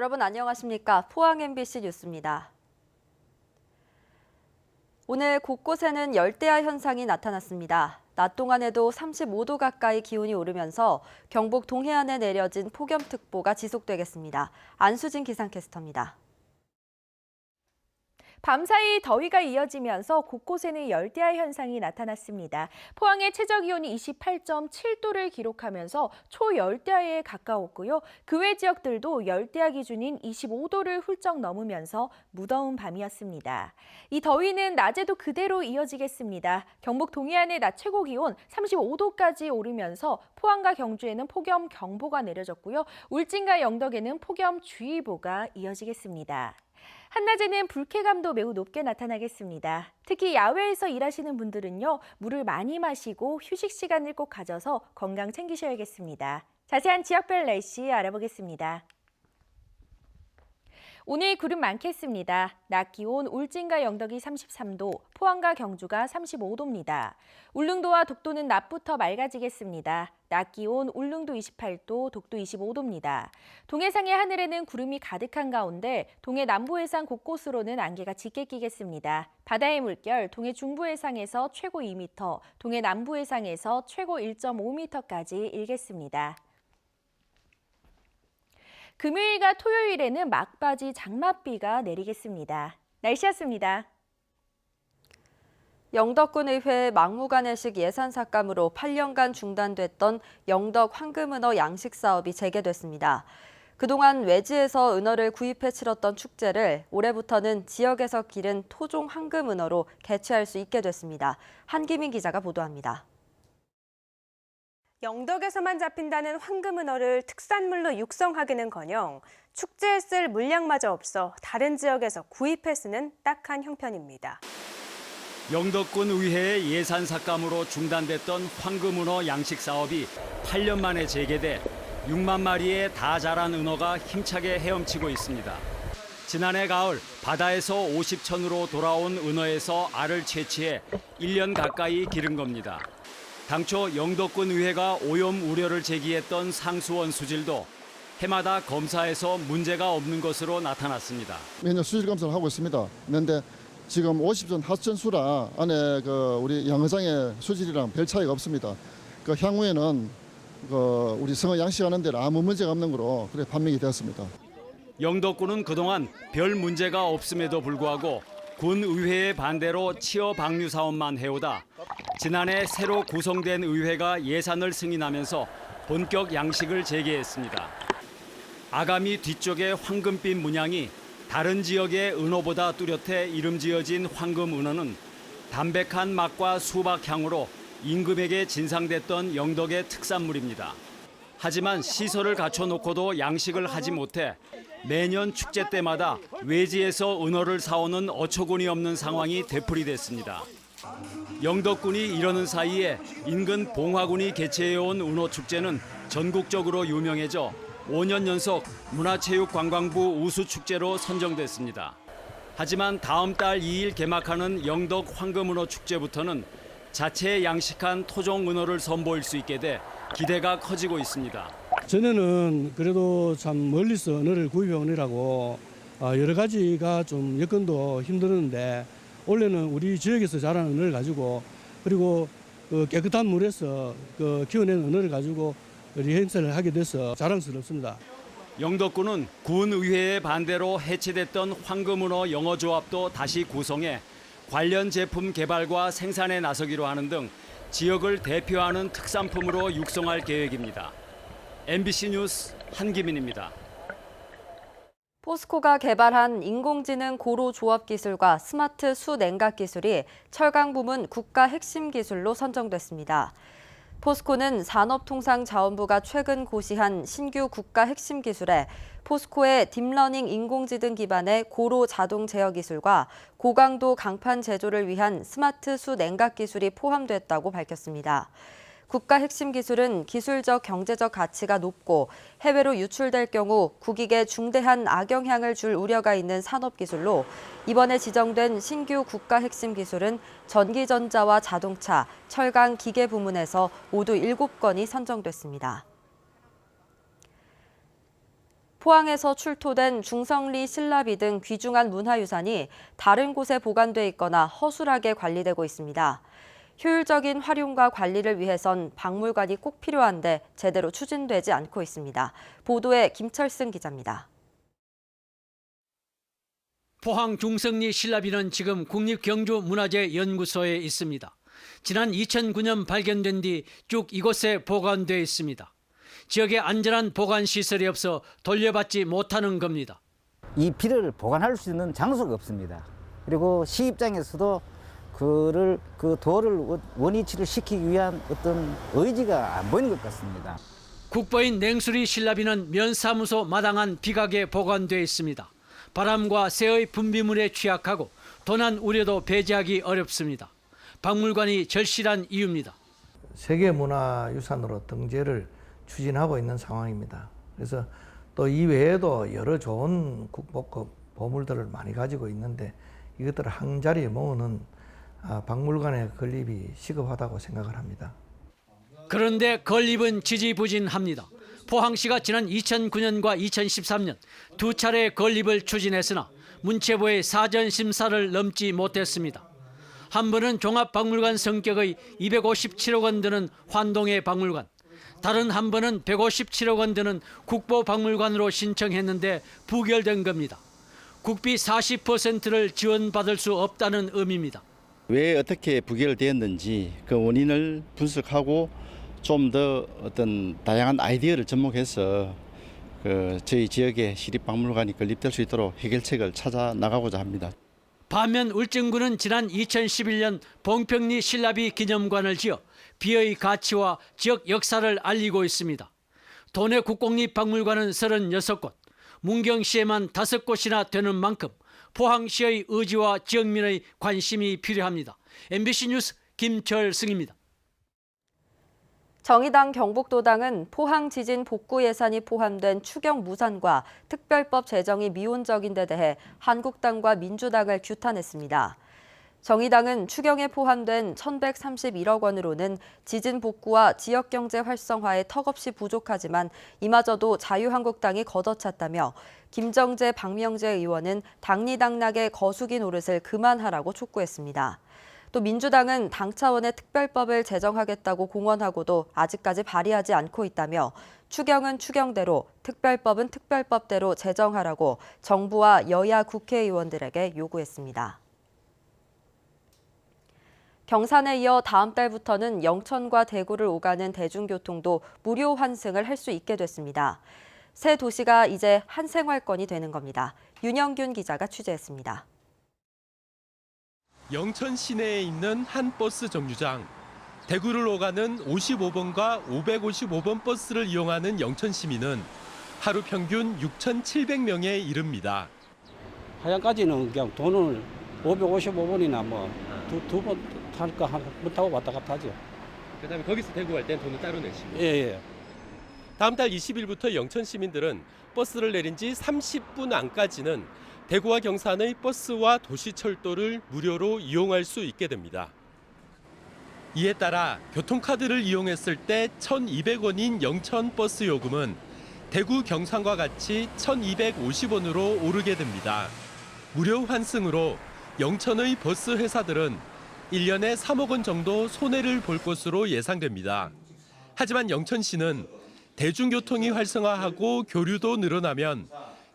여러분 안녕하십니까? 포항 MBC 뉴스입니다. 오늘 곳곳에는 열대야 현상이 나타났습니다. 낮 동안에도 35도 가까이 기온이 오르면서 경북 동해안에 내려진 폭염특보가 지속되겠습니다. 안수진 기상캐스터입니다. 밤사이 더위가 이어지면서 곳곳에는 열대야 현상이 나타났습니다. 포항의 최저기온이 28.7도를 기록하면서 초열대야에 가까웠고요. 그 외 지역들도 열대야 기준인 25도를 훌쩍 넘으면서 무더운 밤이었습니다. 이 더위는 낮에도 그대로 이어지겠습니다. 경북 동해안의 낮 최고 기온 35도까지 오르면서 포항과 경주에는 폭염 경보가 내려졌고요. 울진과 영덕에는 폭염 주의보가 이어지겠습니다. 한낮에는 불쾌감도 매우 높게 나타나겠습니다. 특히 야외에서 일하시는 분들은요, 물을 많이 마시고 휴식 시간을 꼭 가져서 건강 챙기셔야겠습니다. 자세한 지역별 날씨 알아보겠습니다. 오늘 구름 많겠습니다. 낮 기온 울진과 영덕이 33도, 포항과 경주가 35도입니다. 울릉도와 독도는 낮부터 맑아지겠습니다. 낮 기온 울릉도 28도, 독도 25도입니다. 동해상의 하늘에는 구름이 가득한 가운데 동해 남부해상 곳곳으로는 안개가 짙게 끼겠습니다. 바다의 물결 동해 중부해상에서 최고 2m, 동해 남부해상에서 최고 1.5m까지 일겠습니다. 금요일과 토요일에는 막바지 장맛비가 내리겠습니다. 날씨였습니다. 영덕군의회 막무가내식 예산 삭감으로 8년간 중단됐던 영덕 황금은어 양식 사업이 재개됐습니다. 그동안 외지에서 은어를 구입해 치렀던 축제를 올해부터는 지역에서 기른 토종 황금은어로 개최할 수 있게 됐습니다. 한기민 기자가 보도합니다. 영덕에서만 잡힌다는 황금은어를 특산물로 육성하기는커녕 축제에 쓸 물량마저 없어 다른 지역에서 구입해 쓰는 딱한 형편입니다. 영덕군 의회의 예산 삭감으로 중단됐던 황금은어 양식 사업이 8년 만에 재개돼 6만 마리의 다 자란 은어가 힘차게 헤엄치고 있습니다. 지난해 가을 바다에서 50천으로 돌아온 은어에서 알을 채취해 1년 가까이 기른 겁니다. 당초 영덕군 의회가 오염 우려를 제기했던 상수원 수질도 해마다 검사에서 문제가 없는 것으로 나타났습니다. 매년 수질 검사를 하고 있습니다. 그런데 지금 50전 하천 수라 안에 우리 양어장의 수질이랑 별 차이가 없습니다. 향후에는 우리 성어 양식하는 데는 아무 문제가 없는 거로 그래 판명이 되었습니다. 영덕군은 그동안 별 문제가 없음에도 불구하고 군 의회의 반대로 치어 방류 사업만 해오다 지난해 새로 구성된 의회가 예산을 승인하면서 본격 양식을 재개했습니다. 아가미 뒤쪽의 황금빛 문양이 다른 지역의 은어보다 뚜렷해 이름 지어진 황금 은어는 담백한 맛과 수박 향으로 임금에게 진상됐던 영덕의 특산물입니다. 하지만 시설을 갖춰놓고도 양식을 하지 못해 매년 축제 때마다 외지에서 은어를 사오는 어처구니 없는 상황이 되풀이됐습니다. 영덕군이 이러는 사이에 인근 봉화군이 개최해온 은어축제는 전국적으로 유명해져 5년 연속 문화체육관광부 우수축제로 선정됐습니다. 하지만 다음 달 2일 개막하는 영덕 황금은어 축제부터는 자체 양식한 토종 은어를 선보일 수 있게 돼 기대가 커지고 있습니다. 전에는 그래도 참 멀리서 언어를 구입해 오느라고 여러 가지가 좀 여건도 힘들었는데 올해는 우리 지역에서 자란 언어를 가지고 그리고 깨끗한 물에서 키워낸 언어를 가지고 우리 행사를 하게 돼서 자랑스럽습니다. 영덕군은 군의회의 반대로 해체됐던 황금은어 영어조합도 다시 구성해 관련 제품 개발과 생산에 나서기로 하는 등 지역을 대표하는 특산품으로 육성할 계획입니다. MBC 뉴스 한기민입니다. 포스코가 개발한 인공지능 고로 조합 기술과 스마트 수냉각 기술이 철강 부문 국가 핵심 기술로 선정됐습니다. 포스코는 산업통상자원부가 최근 고시한 신규 국가 핵심 기술에 포스코의 딥러닝 인공지능 기반의 고로 자동 제어 기술과 고강도 강판 제조를 위한 스마트 수냉각 기술이 포함됐다고 밝혔습니다. 국가 핵심 기술은 기술적, 경제적 가치가 높고 해외로 유출될 경우 국익에 중대한 악영향을 줄 우려가 있는 산업기술로 이번에 지정된 신규 국가 핵심 기술은 전기전자와 자동차, 철강, 기계 부문에서 모두 7건이 선정됐습니다. 포항에서 출토된 중성리 신라비 등 귀중한 문화유산이 다른 곳에 보관돼 있거나 허술하게 관리되고 있습니다. 효율적인 활용과 관리를 위해선 박물관이 꼭 필요한데 제대로 추진되지 않고 있습니다. 보도에 김철승 기자입니다. 포항 중성리 신라비는 지금 국립경주문화재연구소에 있습니다. 지난 2009년 발견된 뒤 쭉 이곳에 보관돼 있습니다. 지역에 안전한 보관 시설이 없어 돌려받지 못하는 겁니다. 이 비를 보관할 수 있는 장소가 없습니다. 그리고 시 입장에서도 그 도를 원위치를 시키기 위한 어떤 의지가 안 보이는 것 같습니다. 국보인 냉수리 신라비는 면사무소 마당안 비각에 보관돼 있습니다. 바람과 새의 분비물에 취약하고 도난 우려도 배제하기 어렵습니다. 박물관이 절실한 이유입니다. 세계문화유산으로 등재를 추진하고 있는 상황입니다. 그래서 또 이 외에도 여러 좋은 국보급 보물들을 많이 가지고 있는데 이것들을 한 자리에 모으는 박물관의 건립이 시급하다고 생각을 합니다. 그런데 건립은 지지부진합니다. 포항시가 지난 2009년과 2013년 두 차례 건립을 추진했으나 문체부의 사전 심사를 넘지 못했습니다. 한 번은 종합박물관 성격의 257억 원 드는 환동의 박물관, 다른 한 번은 157억 원 드는 국보박물관으로 신청했는데 부결된 겁니다. 국비 40%를 지원받을 수 없다는 의미입니다. 왜 어떻게 부결되었는지 그 원인을 분석하고 좀 더 어떤 다양한 아이디어를 접목해서 저희 지역의 시립박물관이 건립될 수 있도록 해결책을 찾아 나가고자 합니다. 반면 울진군은 지난 2011년 봉평리 신라비 기념관을 지어 비의 가치와 지역 역사를 알리고 있습니다. 도내 국공립박물관은 36곳, 문경시에만 5곳이나 되는 만큼 포항시의 의지와 지역민의 관심이 필요합니다. MBC 뉴스 김철승입니다. 정의당 경북도당은 포항 지진 복구 예산이 포함된 추경 무산과 특별법 제정이 미온적인 데 대해 한국당과 민주당을 규탄했습니다. 정의당은 추경에 포함된 1,131억 원으로는 지진 복구와 지역경제 활성화에 턱없이 부족하지만 이마저도 자유한국당이 걷어찼다며 김정재, 박명재 의원은 당리당락의 거수기 노릇을 그만하라고 촉구했습니다. 또 민주당은 당 차원의 특별법을 제정하겠다고 공언하고도 아직까지 발의하지 않고 있다며 추경은 추경대로, 특별법은 특별법대로 제정하라고 정부와 여야 국회의원들에게 요구했습니다. 경산에 이어 다음 달부터는 영천과 대구를 오가는 대중교통도 무료 환승을 할 수 있게 됐습니다. 새 도시가 이제 한 생활권이 되는 겁니다. 윤영균 기자가 취재했습니다. 영천 시내에 있는 한 버스 정류장. 대구를 오가는 55번과 555번 버스를 이용하는 영천 시민은 하루 평균 6,700명에 이릅니다. 하양까지는 그냥 돈을 555번이나 두 번 탈까 한 번 타고 왔다 갔다 하죠. 그다음에 거기서 대구 갈 땐 돈을 따로 내시고. 예. 다음 달 20일부터 영천 시민들은 버스를 내린 지 30분 안까지는 대구와 경산의 버스와 도시철도를 무료로 이용할 수 있게 됩니다. 이에 따라 교통카드를 이용했을 때 1,200원인 영천 버스 요금은 대구 경산과 같이 1,250원으로 오르게 됩니다. 무료 환승으로 영천의 버스 회사들은 1년에 3억 원 정도 손해를 볼 것으로 예상됩니다. 하지만 영천시는 대중교통이 활성화하고 교류도 늘어나면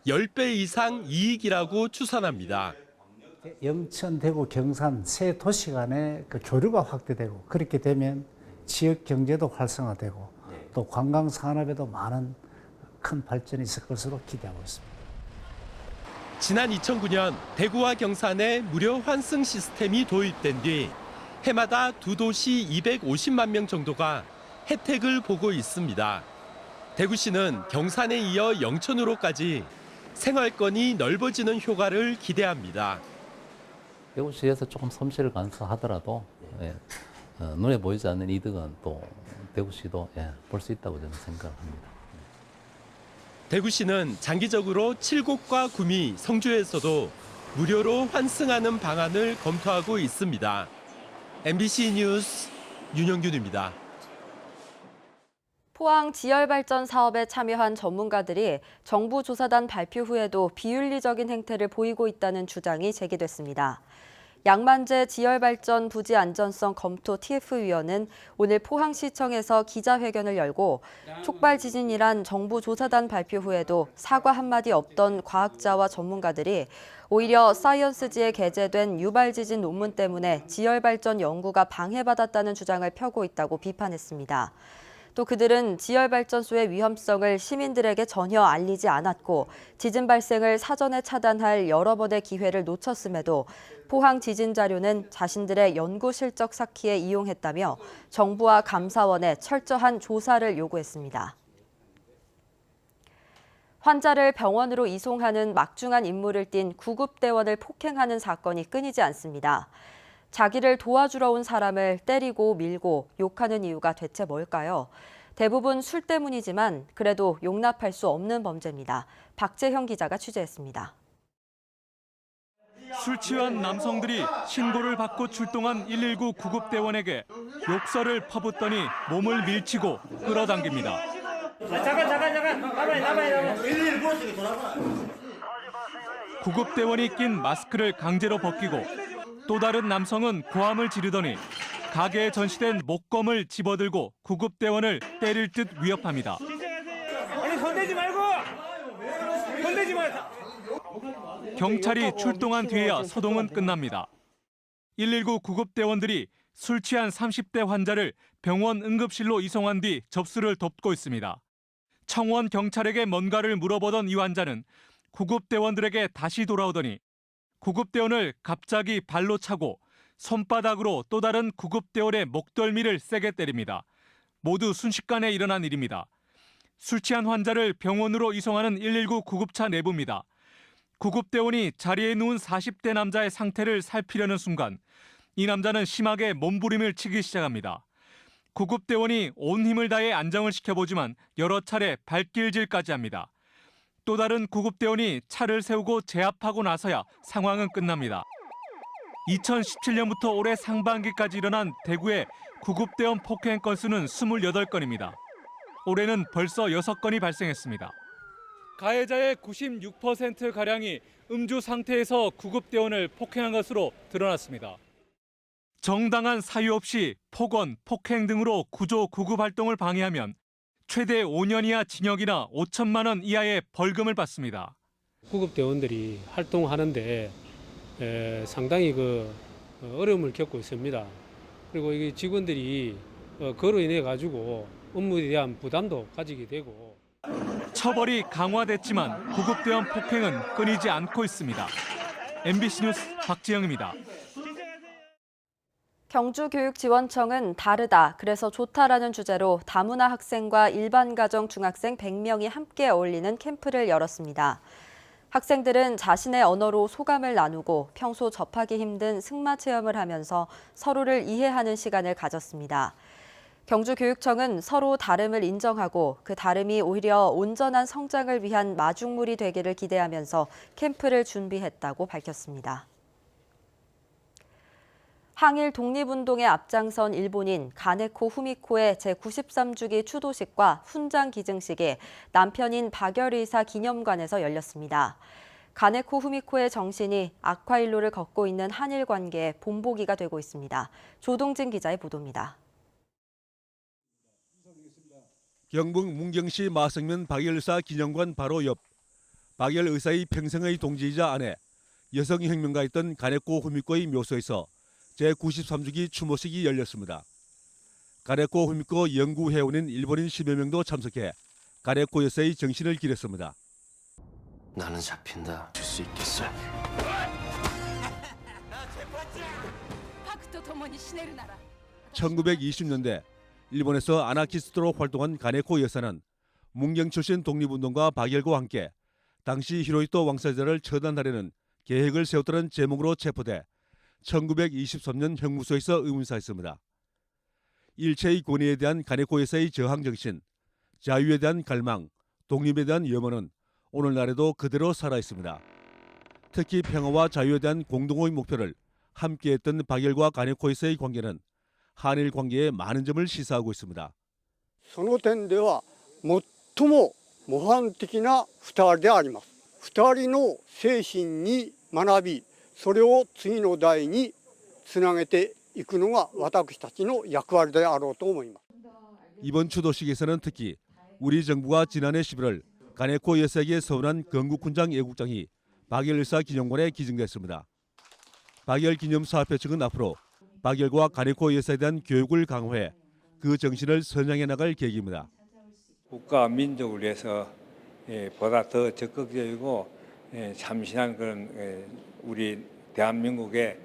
10배 이상 이익이라고 추산합니다. 영천, 대구, 경산 세 도시 간의 교류가 확대되고 그렇게 되면 지역 경제도 활성화되고 또 관광 산업에도 많은 큰 발전이 있을 것으로 기대하고 있습니다. 지난 2009년 대구와 경산에 무료 환승 시스템이 도입된 뒤 해마다 두 도시 250만 명 정도가 혜택을 보고 있습니다. 대구시는 경산에 이어 영천으로까지 생활권이 넓어지는 효과를 기대합니다. 대구시에서 조금 손실을 감수하더라도 눈에 보이지 않는 이득은 또 대구시도 볼 수 있다고 저는 생각합니다. 대구시는 장기적으로 칠곡과 구미, 성주에서도 무료로 환승하는 방안을 검토하고 있습니다. MBC 뉴스 윤영균입니다. 포항 지열발전 사업에 참여한 전문가들이 정부 조사단 발표 후에도 비윤리적인 행태를 보이고 있다는 주장이 제기됐습니다. 양만재 지열발전 부지 안전성 검토 TF위원은 오늘 포항시청에서 기자회견을 열고 촉발 지진이란 정부 조사단 발표 후에도 사과 한마디 없던 과학자와 전문가들이 오히려 사이언스지에 게재된 유발 지진 논문 때문에 지열발전 연구가 방해받았다는 주장을 펴고 있다고 비판했습니다. 또 그들은 지열발전소의 위험성을 시민들에게 전혀 알리지 않았고 지진 발생을 사전에 차단할 여러 번의 기회를 놓쳤음에도 포항 지진 자료는 자신들의 연구 실적 쌓기에 이용했다며 정부와 감사원에 철저한 조사를 요구했습니다. 환자를 병원으로 이송하는 막중한 임무를 띈 구급대원을 폭행하는 사건이 끊이지 않습니다. 자기를 도와주러 온 사람을 때리고 밀고 욕하는 이유가 대체 뭘까요? 대부분 술 때문이지만 그래도 용납할 수 없는 범죄입니다. 박재형 기자가 취재했습니다. 술 취한 남성들이 신고를 받고 출동한 119 구급대원에게 욕설을 퍼붓더니 몸을 밀치고 끌어당깁니다. 잠깐. 나봐요. 구급대원이 낀 마스크를 강제로 벗기고 또 다른 남성은 고함을 지르더니 가게에 전시된 목검을 집어들고 구급대원을 때릴 듯 위협합니다. 아니 손대지 말고! 손대지 마! 경찰이 출동한 뒤에야 소동은 끝납니다. 119 구급대원들이 술 취한 30대 환자를 병원 응급실로 이송한 뒤 접수를 돕고 있습니다. 청원 경찰에게 뭔가를 물어보던 이 환자는 구급대원들에게 다시 돌아오더니 구급대원을 갑자기 발로 차고 손바닥으로 또 다른 구급대원의 목덜미를 세게 때립니다. 모두 순식간에 일어난 일입니다. 술 취한 환자를 병원으로 이송하는 119 구급차 내부입니다. 구급대원이 자리에 누운 40대 남자의 상태를 살피려는 순간 이 남자는 심하게 몸부림을 치기 시작합니다. 구급대원이 온 힘을 다해 안정을 시켜보지만 여러 차례 발길질까지 합니다. 또 다른 구급대원이 차를 세우고 제압하고 나서야 상황은 끝납니다. 2017년부터 올해 상반기까지 일어난 대구의 구급대원 폭행 건수는 28건입니다. 올해는 벌써 6건이 발생했습니다. 가해자의 96%가량이 음주 상태에서 구급대원을 폭행한 것으로 드러났습니다. 정당한 사유 없이 폭언, 폭행 등으로 구조 구급 활동을 방해하면 최대 5년 이하 징역이나 5천만 원 이하의 벌금을 받습니다. 구급대원들이 활동하는데 상당히 어려움을 겪고 있습니다. 그리고 이 직원들이 그로 인해 가지고 업무에 대한 부담도 가지게 되고. 처벌이 강화됐지만 구급대원 폭행은 끊이지 않고 있습니다. MBC 뉴스 박지영입니다. 경주교육지원청은 다르다, 그래서 좋다라는 주제로 다문화 학생과 일반 가정 중학생 100명이 함께 어울리는 캠프를 열었습니다. 학생들은 자신의 언어로 소감을 나누고 평소 접하기 힘든 승마 체험을 하면서 서로를 이해하는 시간을 가졌습니다. 경주교육청은 서로 다름을 인정하고 그 다름이 오히려 온전한 성장을 위한 마중물이 되기를 기대하면서 캠프를 준비했다고 밝혔습니다. 항일 독립운동에 앞장선 일본인 가네코 후미코의 제93주기 추도식과 훈장 기증식이 남편인 박열의사 기념관에서 열렸습니다. 가네코 후미코의 정신이 악화일로를 걷고 있는 한일 관계의 본보기가 되고 있습니다. 조동진 기자의 보도입니다. 경북 문경시 마성면 박열의사 기념관 바로 옆 박열 의사의 평생의 동지이자 아내, 여성혁명가였던 가네코 후미코의 묘소에서 제93주기 추모식이 열렸습니다. 가네코 후미코 연구회원인 일본인 10여 명도 참석해 가네코 여사의 정신을 기렸습니다. 나는 잡힌다. 줄 수 있겠어. 1920년대 일본에서 아나키스트로 활동한 가네코 여사는 문경 출신 독립운동가 박열과 함께 당시 히로히토 왕세자를 처단하려는 계획을 세웠다는 제목으로 체포돼 1923년 형무소에서 의문사했습니다. 일체의 권위에 대한 가네코 여사의 저항 정신, 자유에 대한 갈망, 독립에 대한 염원은 오늘날에도 그대로 살아있습니다. 특히 평화와 자유에 대한 공동의 목표를 함께했던 박열과 가네코 여사의 관계는 한일 관계에 많은 점을 시사하고 있습니다. その点では最も模範的な2人であります。2人の精神に学び、それを次の代につなげていくのが私たちの役割であろうと思います。 이번 추도식에서는 특히 우리 정부가 지난해 11월 가네코 여사에게 서운한 건국훈장 애국장이 박열의사 기념관에 기증됐습니다. 박열기념사업회 측은 앞으로 박열과 가네코 여사에 대한 교육을 강화해 그 정신을 선양해 나갈 계획입니다. 국가와 민족을 위해서 보다 더 적극적이고 참신한 그런 우리 대한민국의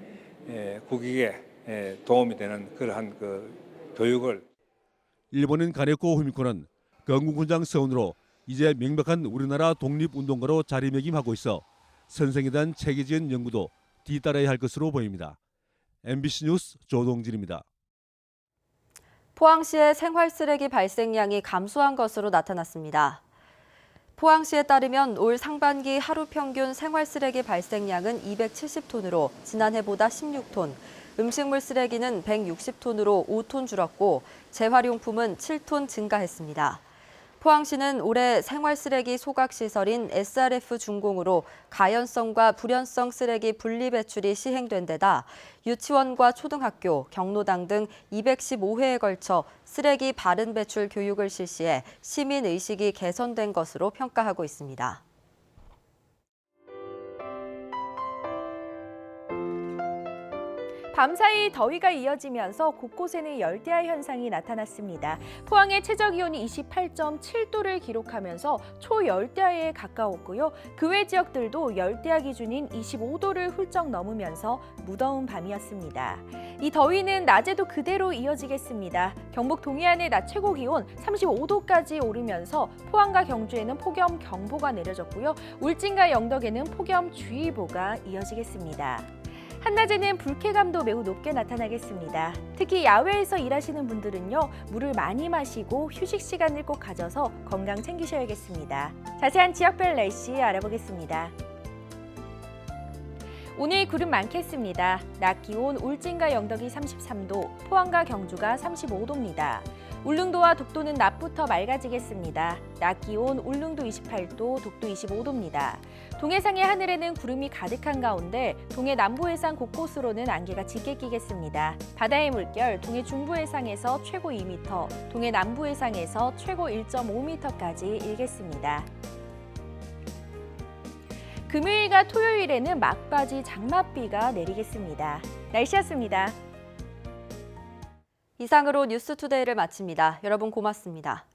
국익에 도움이 되는 그러한 그 교육을 일본인 가네코 후미코는 건국훈장 서원으로 이제 명백한 우리나라 독립운동가로 자리매김하고 있어 선생에 대한 체계적인 연구도 뒤따라야 할 것으로 보입니다. MBC 뉴스 조동진입니다. 포항시의 생활쓰레기 발생량이 감소한 것으로 나타났습니다. 포항시에 따르면 올 상반기 하루 평균 생활쓰레기 발생량은 270톤으로 지난해보다 16톤, 음식물 쓰레기는 160톤으로 5톤 줄었고 재활용품은 7톤 증가했습니다. 포항시는 올해 생활쓰레기 소각시설인 SRF 준공으로 가연성과 불연성 쓰레기 분리 배출이 시행된 데다 유치원과 초등학교, 경로당 등 215회에 걸쳐 쓰레기 바른 배출 교육을 실시해 시민의식이 개선된 것으로 평가하고 있습니다. 밤사이 더위가 이어지면서 곳곳에는 열대야 현상이 나타났습니다. 포항의 최저기온이 28.7도를 기록하면서 초열대야에 가까웠고요. 그 외 지역들도 열대야 기준인 25도를 훌쩍 넘으면서 무더운 밤이었습니다. 이 더위는 낮에도 그대로 이어지겠습니다. 경북 동해안의 낮 최고 기온 35도까지 오르면서 포항과 경주에는 폭염경보가 내려졌고요. 울진과 영덕에는 폭염주의보가 이어지겠습니다. 한낮에는 불쾌감도 매우 높게 나타나겠습니다. 특히 야외에서 일하시는 분들은요, 물을 많이 마시고 휴식 시간을 꼭 가져서 건강 챙기셔야겠습니다. 자세한 지역별 날씨 알아보겠습니다. 오늘 구름 많겠습니다. 낮 기온 울진과 영덕이 33도, 포항과 경주가 35도입니다. 울릉도와 독도는 낮부터 맑아지겠습니다. 낮 기온 울릉도 28도, 독도 25도입니다. 동해상의 하늘에는 구름이 가득한 가운데 동해 남부해상 곳곳으로는 안개가 짙게 끼겠습니다. 바다의 물결 동해 중부해상에서 최고 2m, 동해 남부해상에서 최고 1.5m까지 일겠습니다. 금요일과 토요일에는 막바지 장맛비가 내리겠습니다. 날씨였습니다. 이상으로 뉴스투데이를 마칩니다. 여러분 고맙습니다.